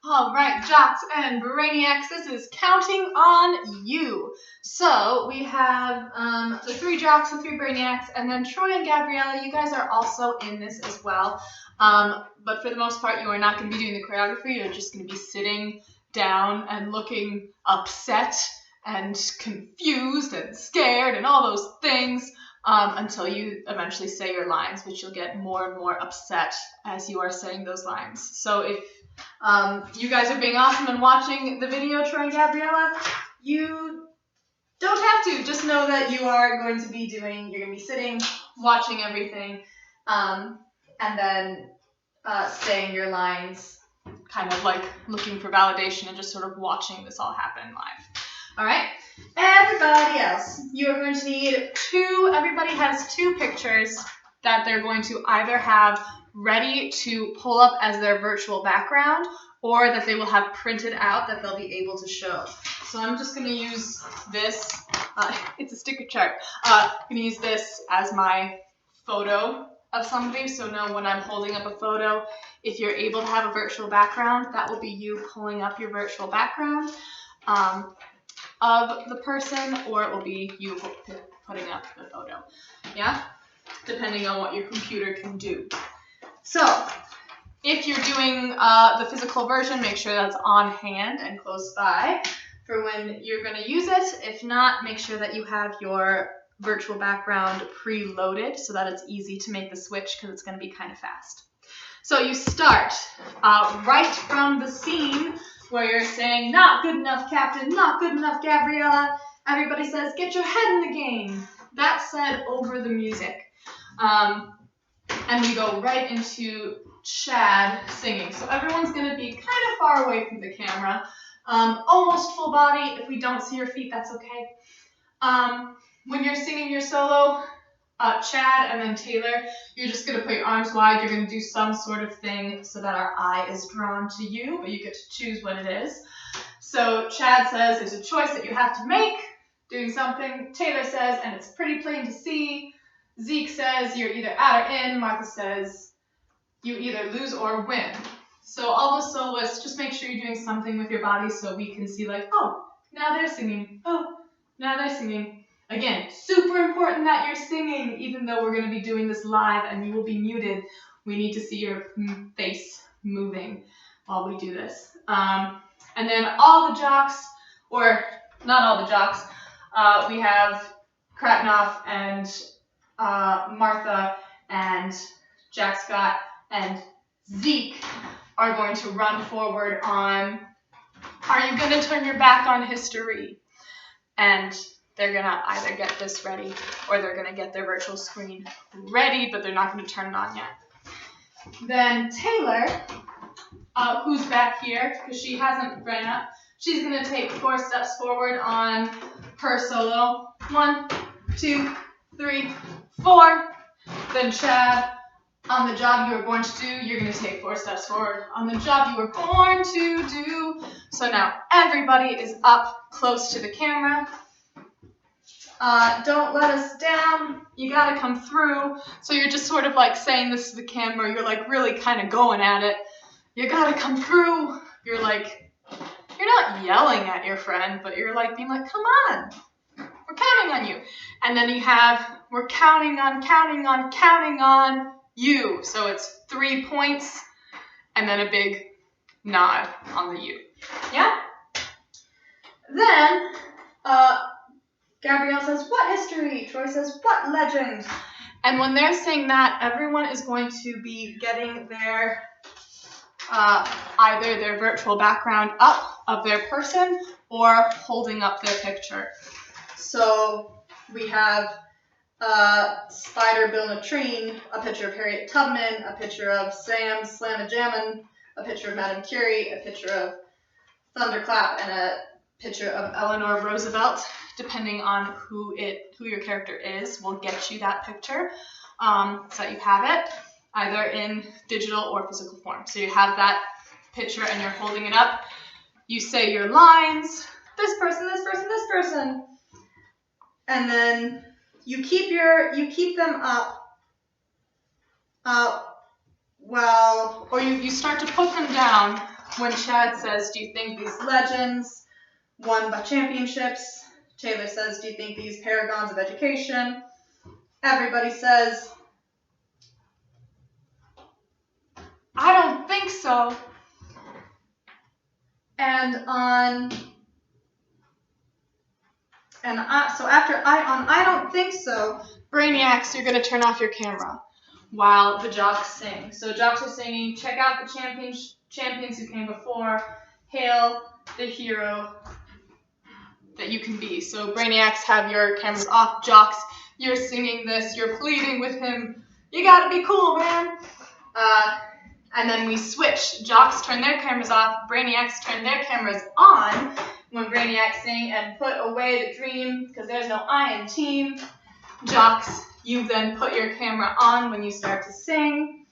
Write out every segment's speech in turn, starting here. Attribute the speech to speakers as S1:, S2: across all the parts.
S1: All right, Jocks and Brainiacs, this is counting on you. So we have the 3 Jocks, the 3 Brainiacs, and then Troy and Gabriella. You guys are also in this as well. But for the most part, you are not going to be doing the choreography. You're just going to be sitting down and looking upset and confused and scared and all those things until you eventually say your lines, which you'll get more and more upset as you are saying those lines. So if you guys are being awesome and watching the video, Troy and Gabriella, you don't have to. Just know that you are going to be you're going to be sitting, watching everything, and then saying your lines, kind of like looking for validation and just sort of watching this all happen live. All right? Everybody else, you are going to need everybody has 2 pictures that they're going to either have ready to pull up as their virtual background or that they will have printed out that they'll be able to show. So I'm just going to use this. It's a sticker chart. I'm going to use this as my photo of somebody. So now when I'm holding up a photo, if you're able to have a virtual background, that will be you pulling up your virtual background of the person, or it will be you putting up the photo. Yeah? Depending on what your computer can do. So, if you're doing the physical version, make sure that's on hand and close by for when you're going to use it. If not, make sure that you have your virtual background preloaded so that it's easy to make the switch because it's going to be kind of fast. So you start right from the scene where you're saying, "Not good enough, Captain, not good enough, Gabriella." Everybody says, "Get your head in the game." That's said over the music. And we go right into Chad singing. So everyone's going to be kind of far away from the camera. Almost full body. If we don't see your feet, that's okay. When you're singing your solo, Chad and then Taylor, you're just going to put your arms wide. You're going to do some sort of thing so that our eye is drawn to you, but you get to choose what it is. So Chad says there's a choice that you have to make, doing something. Taylor says, and it's pretty plain to see. Zeke says you're either out or in. Martha says you either lose or win. So all the soloists, just make sure you're doing something with your body so we can see like, oh, now they're singing. Oh, now they're singing. Again, super important that you're singing, even though we're going to be doing this live and you will be muted. We need to see your face moving while we do this. And then all the jocks, or not all the jocks, we have Kratnoff and Martha and Jack Scott and Zeke are going to run forward on, are you going to turn your back on history? And they're going to either get this ready or they're going to get their virtual screen ready, but they're not going to turn it on yet. Then Taylor, who's back here because she hasn't ran up, she's going to take 4 steps forward on her solo. 1, 2, 3, 4. Then Chad, on the job you were born to do, you're going to take 4 steps forward on the job you were born to do. So now everybody is up close to the camera. Don't let us down. You got to come through. So you're just sort of like saying this to the camera. You're like really kind of going at it. You got to come through. You're like, you're not yelling at your friend, but you're like being like, come on. We're counting on you. And then we're counting on you. So it's 3 points and then a big nod on the you. Yeah? Then, Gabrielle says, what history? Troy says, what legend? And when they're saying that, everyone is going to be getting their, either their virtual background up of their person or holding up their picture. So we have Spider Bill Latrine, a picture of Harriet Tubman, a picture of Sam Slamma-Jammin', a picture of Madame Curie, a picture of Thunderclap, and a picture of Eleanor Roosevelt. Depending on who your character is, will get you that picture, so that you have it either in digital or physical form. So you have that picture and you're holding it up. You say your lines. This person, this person, this person. And then you keep them up you start to put them down When Chad says, do you think these legends won by championships? Taylor says, do you think these paragons of education? Everybody says, I don't think so. So after I don't think so, Brainiacs, you're gonna turn off your camera while the Jocks sing. So Jocks are singing, check out the champions who came before, hail the hero that you can be. So Brainiacs, have your cameras off. Jocks, you're singing this, you're pleading with him, you gotta be cool, man. And then we switch. Jocks turn their cameras off, Brainiacs turn their cameras on when Brainiacs sing, and put away the dream, because there's no I in team. Jocks, you then put your camera on when you start to sing.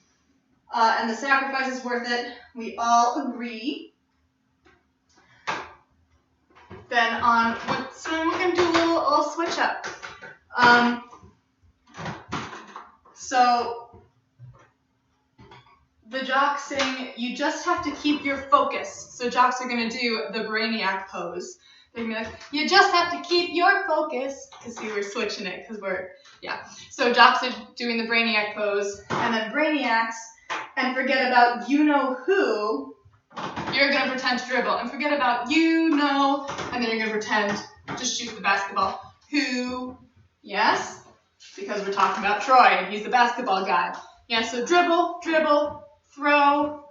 S1: And the sacrifice is worth it. We all agree. Then so we're going to do a little switch up. So the Jocks sing, you just have to keep your focus. So Jocks are going to do the Brainiac pose. They're going to be like, you just have to keep your focus. Because see, we're switching it because So Jocks are doing the Brainiac pose. And then Brainiacs, and forget about you-know-who, you're going to pretend to dribble. And forget about you-know, and then you're going to pretend to shoot the basketball. Who? Yes? Because we're talking about Troy, and he's the basketball guy. Yeah, so dribble, dribble, throw,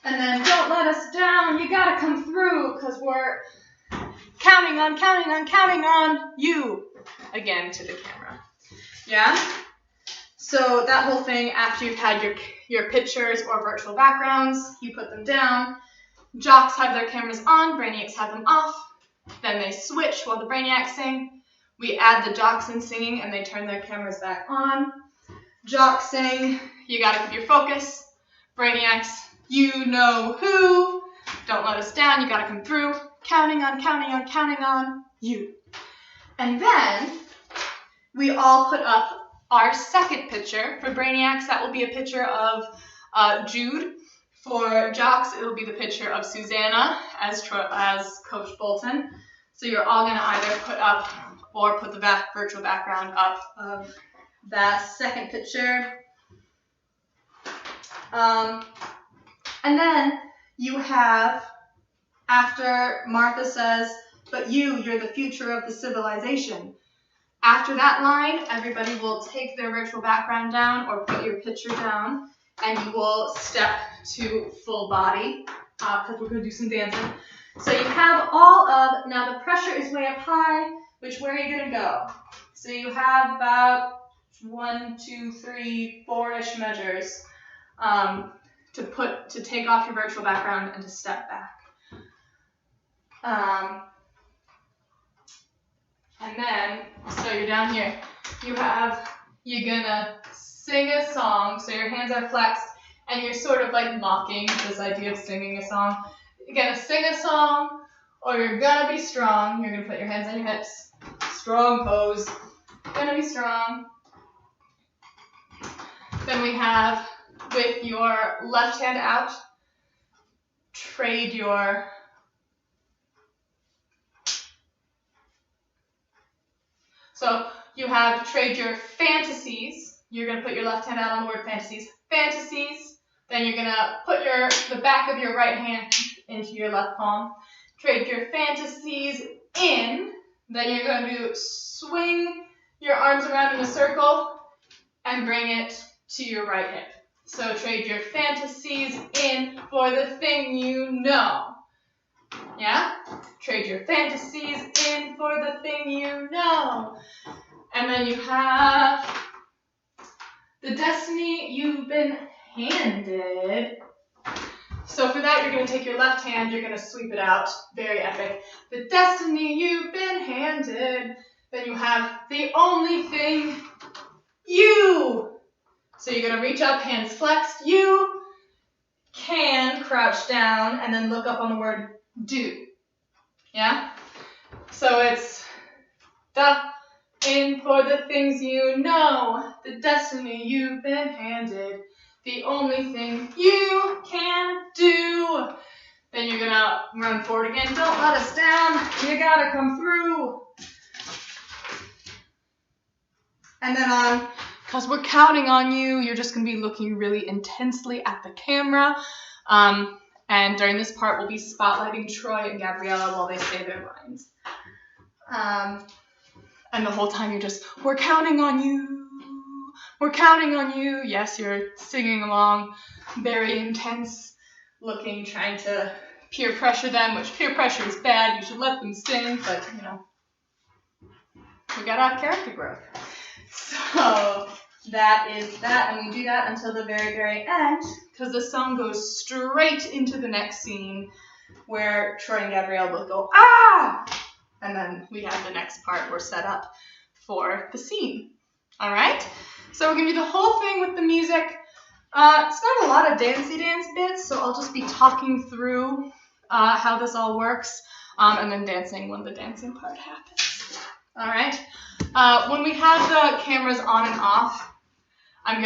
S1: and then don't let us down. You got to come through because we're counting on you. Again, to the camera. Yeah? So that whole thing, after you've had your pictures or virtual backgrounds, you put them down. Jocks have their cameras on, Brainiacs have them off. Then they switch while the Brainiacs sing. We add the Jocks in singing, and they turn their cameras back on. Jocks sing, you gotta keep your focus. Brainiacs, you know who. Don't let us down, you gotta come through. Counting on you. And then we all put up our second picture. For Brainiacs, that will be a picture of Jude. For Jocks, it will be the picture of Susanna as Coach Bolton. So you're all gonna either put up or put the virtual background up of that second picture. And then you have, after Martha says, but you're the future of the civilization. After that line, everybody will take their virtual background down or put your picture down, and you will step to full body, because we're going to do some dancing. So you have all of, now the pressure is way up high, which where are you going to go? So you have about 1, 2, 3, 4-ish measures to take off your virtual background and to step back. And then, so you're down here. You're gonna sing a song, so your hands are flexed, and you're sort of like mocking this idea of singing a song. You're gonna sing a song, or you're gonna be strong. You're gonna put your hands on your hips. Strong pose. Gonna be strong. Then we have, with your left hand out, trade your fantasies. You're going to put your left hand out on the word fantasies. Fantasies. Then you're going to put the back of your right hand into your left palm. Trade your fantasies in. Then you're going to swing your arms around in a circle and bring it to your right hip. So trade your fantasies in for the thing you know. Yeah? Trade your fantasies in for the thing you know. And then you have the destiny you've been handed. So for that, you're going to take your left hand, you're going to sweep it out. Very epic. The destiny you've been handed. Then you have the only thing you. So you're going to reach up, hands flexed. You can crouch down and then look up on the word do. Yeah? So it's the in for the things you know, the destiny you've been handed. the only thing you can do. Then you're gonna run forward again. Don't let us down. You gotta come through. And then on, because we're counting on you, you're just gonna be looking really intensely at the camera. And during this part, we'll be spotlighting Troy and Gabriella while they say their lines. And the whole time you're just, we're counting on you. We're counting on you. Yes, you're singing along, very intense looking, trying to peer pressure them, which peer pressure is bad. You should let them sing, but you know, we gotta have character growth. So that is that, and we do that until the very, very end, because the song goes straight into the next scene where Troy and Gabrielle both go, ah! And then we have the next part we're set up for the scene. All right? So we're going to do the whole thing with the music. It's not a lot of dancey dance bits, so I'll just be talking through how this all works, and then dancing when the dancing part happens. All right? When we have the cameras on and off, I'm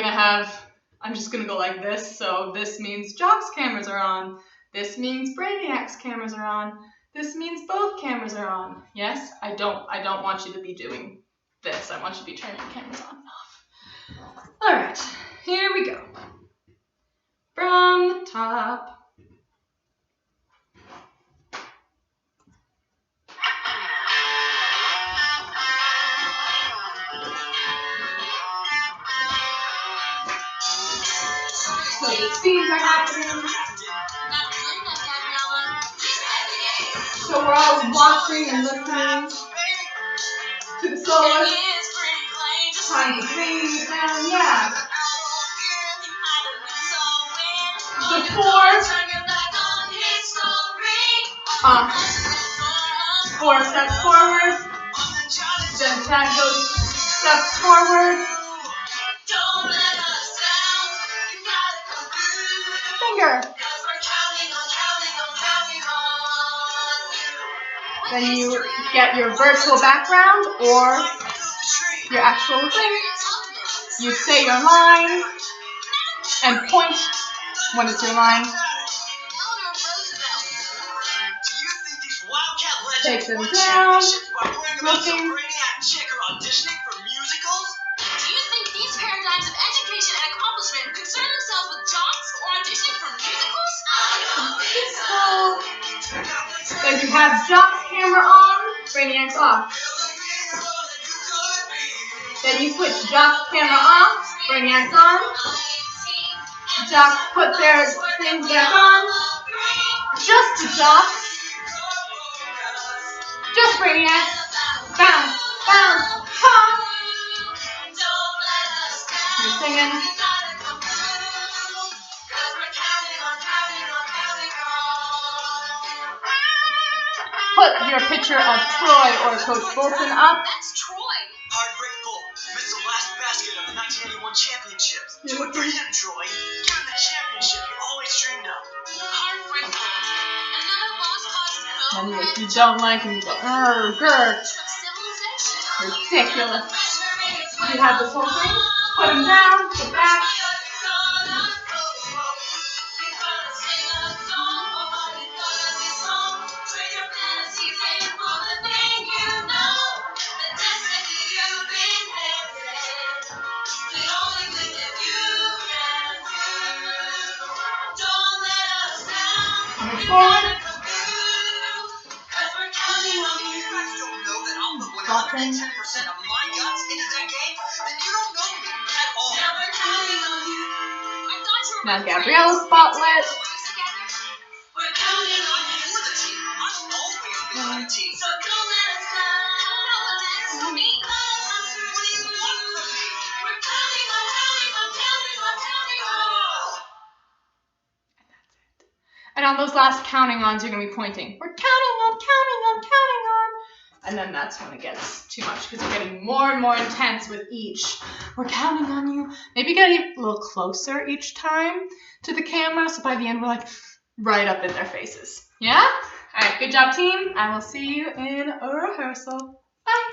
S1: just going to go like this. So this means Jocks cameras are on. This means Brainiac's cameras are on. This means both cameras are on. Yes, I don't want you to be doing this. I want you to be turning the cameras on and off. All right, here we go. From the top. So the scenes are happening. So we're all watching and listening to the soloist. Trying to breathe down, yeah. The four steps forward. Then Chad goes steps forward. Finger. Then you get your virtual background or your actual thing. You say your line and point when it's your line. Take them down. Looking.
S2: Do you think these paradigms of education and accomplishment concern themselves with jobs or auditioning for musicals?
S1: Then you have Jocks camera on, Brainiac's off. Then you switch Jocks camera off, Brainiac's on. Jocks put their things back on. Just the Jocks. Just Brainiac. Bounce, bounce, pop. You're singing. Put your picture of Troy or Coach Bolton up.
S2: That's Troy.
S3: Heartbreak Bowl. Missed the last basket of the 1981 championships. Do it for him, Troy. Give him the championship you always dreamed of.
S2: Heartbreak Bowl. Another lost cause is
S1: And if you don't like him, you go, grr. Ridiculous. You have this whole thing. Put him down, go back. Forward. Walking.
S3: 10% of my guts into that game, then you don't know me at all.
S1: Now Gabriella's spotlight.
S3: We're counting on you. We're the team. I'm always behind the team. So don't let us down. What do you want from me? We're counting on.
S1: And on those last counting ons, you're going to be pointing. We're counting on. And then that's when it gets too much because you're getting more and more intense with each. We're counting on you. Maybe get a little closer each time to the camera. So by the end, we're like right up in their faces. Yeah? All right. Good job, team. I will see you in a rehearsal. Bye.